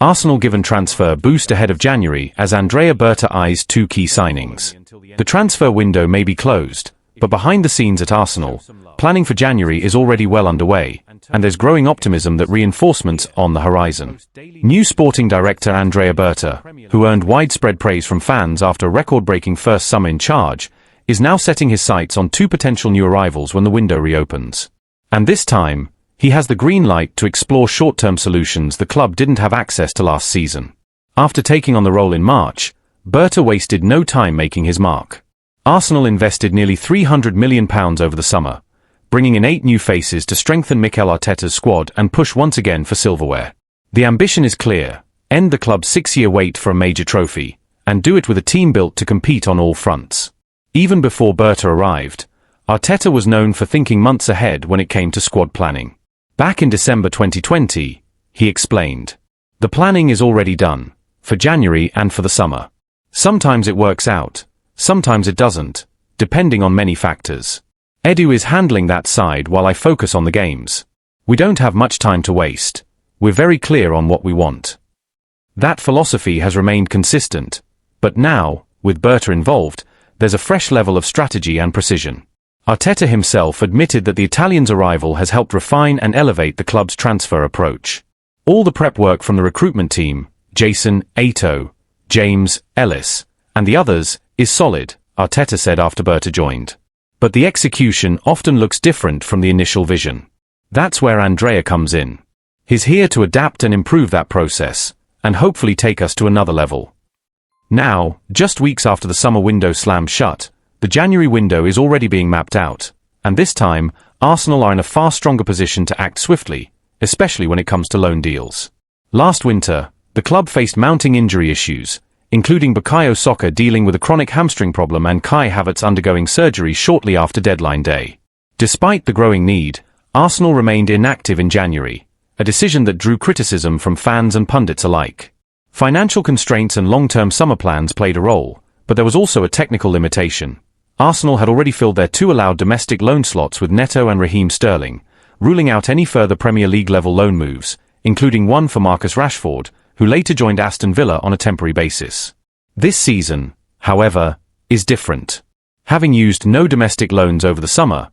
Arsenal given transfer boost ahead of January as Andrea Berta eyes two key signings. The transfer window may be closed, but behind the scenes at Arsenal, planning for January is already well underway, and there's growing optimism that reinforcements on the horizon. New sporting director Andrea Berta, who earned widespread praise from fans after a record-breaking first summer in charge, is now setting his sights on two potential new arrivals when the window reopens. And this time, he has the green light to explore short-term solutions the club didn't have access to last season. After taking on the role in March, Berta wasted no time making his mark. Arsenal invested nearly £300 million over the summer, bringing in 8 new faces to strengthen Mikel Arteta's squad and push once again for silverware. The ambition is clear: end the club's 6-year wait for a major trophy, and do it with a team built to compete on all fronts. Even before Berta arrived, Arteta was known for thinking months ahead when it came to squad planning. Back in December 2020, he explained, "The planning is already done, for January and for the summer. Sometimes it works out, sometimes it doesn't, depending on many factors. Edu is handling that side while I focus on the games. We don't have much time to waste. We're very clear on what we want." That philosophy has remained consistent, but now, with Berta involved, there's a fresh level of strategy and precision. Arteta himself admitted that the Italian's arrival has helped refine and elevate the club's transfer approach. All the prep work from the recruitment team, Jason, Ato, James, Ellis, and the others, is solid, Arteta said after Berta joined. But the execution often looks different from the initial vision. That's where Andrea comes in. He's here to adapt and improve that process, and hopefully take us to another level. Now, just weeks after the summer window slams shut, the January window is already being mapped out, and this time, Arsenal are in a far stronger position to act swiftly, especially when it comes to loan deals. Last winter, the club faced mounting injury issues, including Bukayo Saka dealing with a chronic hamstring problem and Kai Havertz undergoing surgery shortly after deadline day. Despite the growing need, Arsenal remained inactive in January, a decision that drew criticism from fans and pundits alike. Financial constraints and long-term summer plans played a role, but there was also a technical limitation. Arsenal had already filled their 2 allowed domestic loan slots with Neto and Raheem Sterling, ruling out any further Premier League-level loan moves, including one for Marcus Rashford, who later joined Aston Villa on a temporary basis. This season, however, is different. Having used no domestic loans over the summer,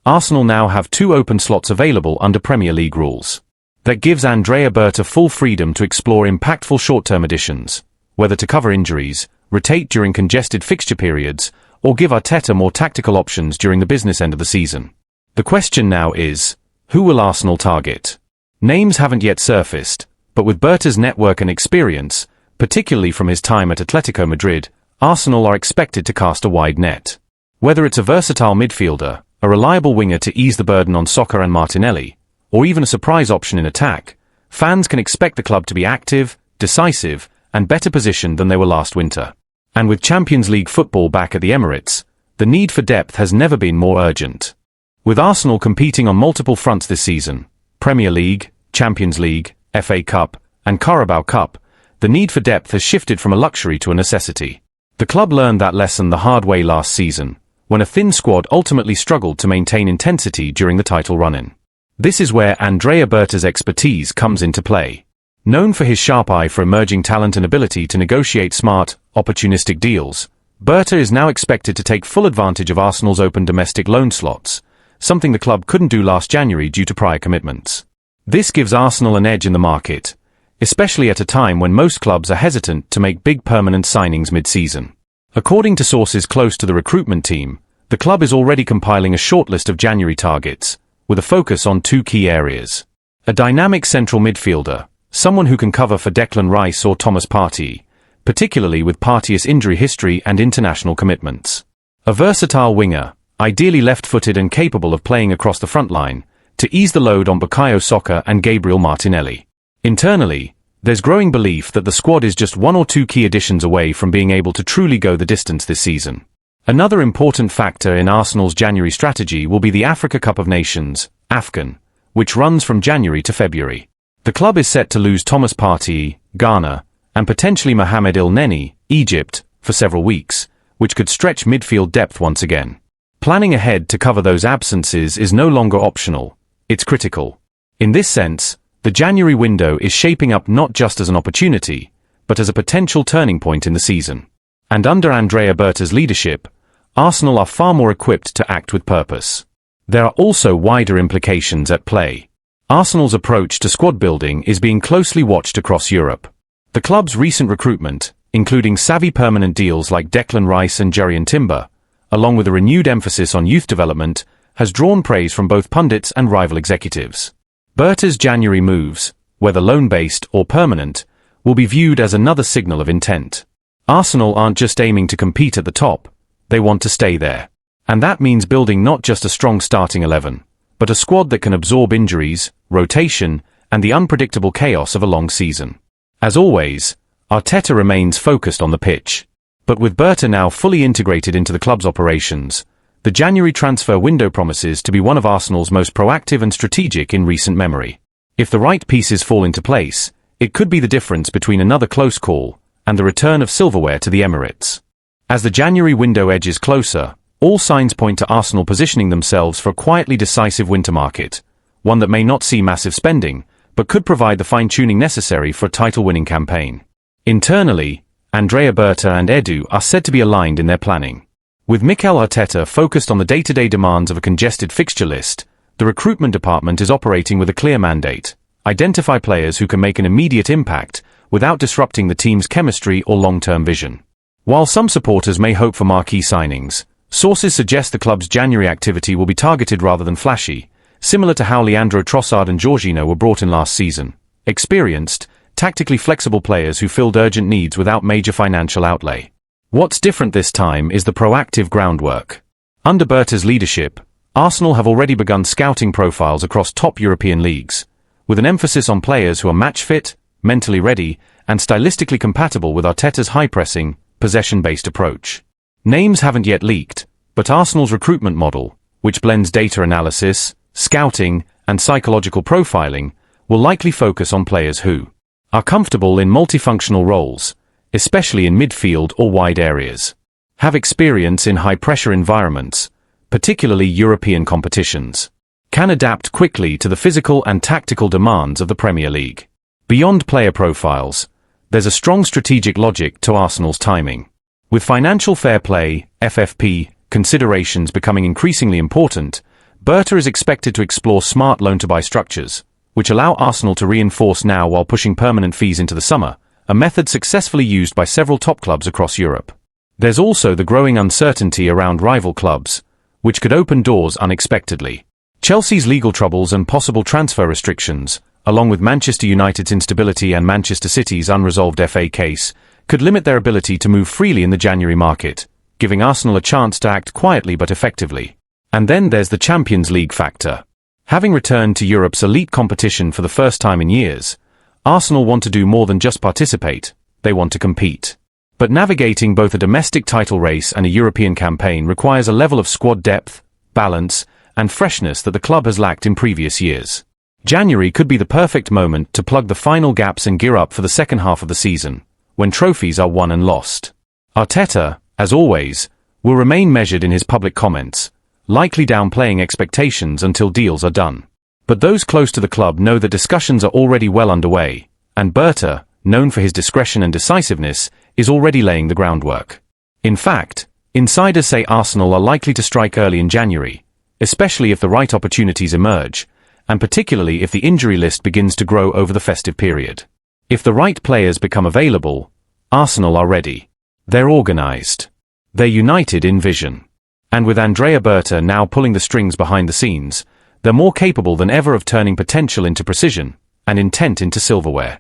Arsenal now have 2 open slots available under Premier League rules. That gives Andrea Berta full freedom to explore impactful short-term additions, whether to cover injuries, rotate during congested fixture periods, or give Arteta more tactical options during the business end of the season. The question now is, who will Arsenal target? Names haven't yet surfaced, but with Berta's network and experience, particularly from his time at Atletico Madrid, Arsenal are expected to cast a wide net. Whether it's a versatile midfielder, a reliable winger to ease the burden on Saka and Martinelli, or even a surprise option in attack, fans can expect the club to be active, decisive, and better positioned than they were last winter. And with Champions League football back at the Emirates, the need for depth has never been more urgent. With Arsenal competing on multiple fronts this season, Premier League, Champions League, FA Cup, and Carabao Cup, the need for depth has shifted from a luxury to a necessity. The club learned that lesson the hard way last season, when a thin squad ultimately struggled to maintain intensity during the title run-in. This is where Andrea Berta's expertise comes into play. Known for his sharp eye for emerging talent and ability to negotiate smart, opportunistic deals, Berta is now expected to take full advantage of Arsenal's open domestic loan slots, something the club couldn't do last January due to prior commitments. This gives Arsenal an edge in the market, especially at a time when most clubs are hesitant to make big permanent signings mid-season. According to sources close to the recruitment team, the club is already compiling a shortlist of January targets, with a focus on 2 key areas. A dynamic central midfielder, someone who can cover for Declan Rice or Thomas Partey, particularly with Partey's injury history and international commitments. A versatile winger, ideally left-footed and capable of playing across the front line, to ease the load on Bukayo Saka and Gabriel Martinelli. Internally, there's growing belief that the squad is just 1 or 2 key additions away from being able to truly go the distance this season. Another important factor in Arsenal's January strategy will be the Africa Cup of Nations, AFCON, which runs from January to February. The club is set to lose Thomas Partey, Ghana, and potentially Mohamed El Neni, Egypt, for several weeks, which could stretch midfield depth once again. Planning ahead to cover those absences is no longer optional, it's critical. In this sense, The January window is shaping up not just as an opportunity, but as a potential turning point in the season. And under Andrea Berta's leadership, Arsenal are far more equipped to act with purpose. There are also wider implications at play. Arsenal's approach to squad building is being closely watched across Europe. The club's recent recruitment, including savvy permanent deals like Declan Rice and Jerian Timber, along with a renewed emphasis on youth development, has drawn praise from both pundits and rival executives. Berta's January moves, whether loan-based or permanent, will be viewed as another signal of intent. Arsenal aren't just aiming to compete at the top, they want to stay there. And that means building not just a strong starting 11, but a squad that can absorb injuries, rotation, and the unpredictable chaos of a long season. As always, Arteta remains focused on the pitch. But with Berta now fully integrated into the club's operations, the January transfer window promises to be one of Arsenal's most proactive and strategic in recent memory. If the right pieces fall into place, it could be the difference between another close call and the return of silverware to the Emirates. As the January window edges closer, all signs point to Arsenal positioning themselves for a quietly decisive winter market, one that may not see massive spending, but could provide the fine-tuning necessary for a title-winning campaign. Internally, Andrea Berta and Edu are said to be aligned in their planning. With Mikel Arteta focused on the day-to-day demands of a congested fixture list, the recruitment department is operating with a clear mandate: identify players who can make an immediate impact without disrupting the team's chemistry or long-term vision. While some supporters may hope for marquee signings, sources suggest the club's January activity will be targeted rather than flashy, similar to how Leandro Trossard and Jorginho were brought in last season. Experienced, tactically flexible players who filled urgent needs without major financial outlay. What's different this time is the proactive groundwork. Under Berta's leadership, Arsenal have already begun scouting profiles across top European leagues, with an emphasis on players who are match-fit, mentally ready, and stylistically compatible with Arteta's high-pressing, possession-based approach. Names haven't yet leaked, but Arsenal's recruitment model, which blends data analysis, scouting, and psychological profiling, will likely focus on players who are comfortable in multifunctional roles, especially in midfield or wide areas, have experience in high-pressure environments, particularly European competitions, can adapt quickly to the physical and tactical demands of the Premier League. Beyond player profiles, there's a strong strategic logic to Arsenal's timing. With financial fair play, FFP, considerations becoming increasingly important, Berta is expected to explore smart loan-to-buy structures, which allow Arsenal to reinforce now while pushing permanent fees into the summer, a method successfully used by several top clubs across Europe. There's also the growing uncertainty around rival clubs, which could open doors unexpectedly. Chelsea's legal troubles and possible transfer restrictions, along with Manchester United's instability and Manchester City's unresolved FA case, could limit their ability to move freely in the January market, giving Arsenal a chance to act quietly but effectively. And then there's the Champions League factor. Having returned to Europe's elite competition for the first time in years, Arsenal want to do more than just participate, they want to compete. But navigating both a domestic title race and a European campaign requires a level of squad depth, balance, and freshness that the club has lacked in previous years. January could be the perfect moment to plug the final gaps and gear up for the second half of the season, when trophies are won and lost. Arteta, as always, will remain measured in his public comments, likely downplaying expectations until deals are done. But those close to the club know that discussions are already well underway, and Berta, known for his discretion and decisiveness, is already laying the groundwork. In fact, insiders say Arsenal are likely to strike early in January, especially if the right opportunities emerge, and particularly if the injury list begins to grow over the festive period. If the right players become available, Arsenal are ready. They're organized. They're united in vision. And with Andrea Berta now pulling the strings behind the scenes, they're more capable than ever of turning potential into precision, and intent into silverware.